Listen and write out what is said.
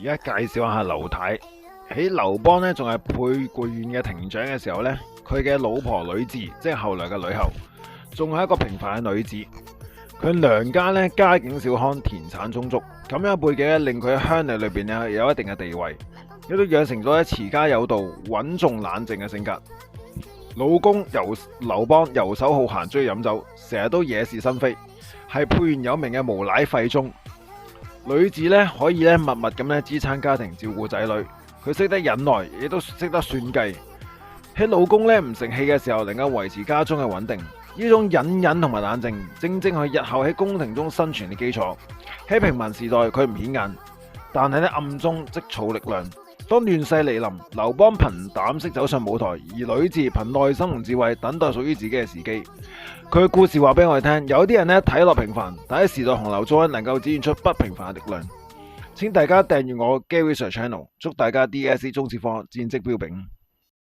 而家介紹下劉太。喺劉邦呢仲係沛縣嘅亭長嘅時候呢，佢嘅老婆呂雉，即係後來嘅呂后，仲係一個平凡嘅女子。佢娘家呢家境小康，田產充足，咁樣嘅背景咧令佢喺鄉里裏邊咧有一定嘅地位，亦都養成咗咧持家有道、穩重冷靜嘅性格。老公劉邦游手好閒，中意飲酒，成日都惹是生非，係沛縣有名嘅無賴廢中。呂雉咧可以咧默默咁咧支撐家庭，照顧仔女。佢識得忍耐，亦都識得算計。喺老公咧唔成器嘅時候，能夠維持家中嘅穩定。呢種隱忍同埋冷靜，正正係日後喺宮廷中生存嘅基礎。喺平民時代，佢唔顯眼，但係咧暗中積儲力量。當亂世嚟臨，劉邦憑膽識走上舞台，而呂雉憑內心同智慧等待屬於自己嘅時機。佢嘅故事話俾我哋聽，有啲人咧睇落平凡，但喺時代洪流中能夠展現出不平凡嘅力量。請大家訂閱我 Gary Sir Channel，祝大家 DSE 中史科戰績彪炳。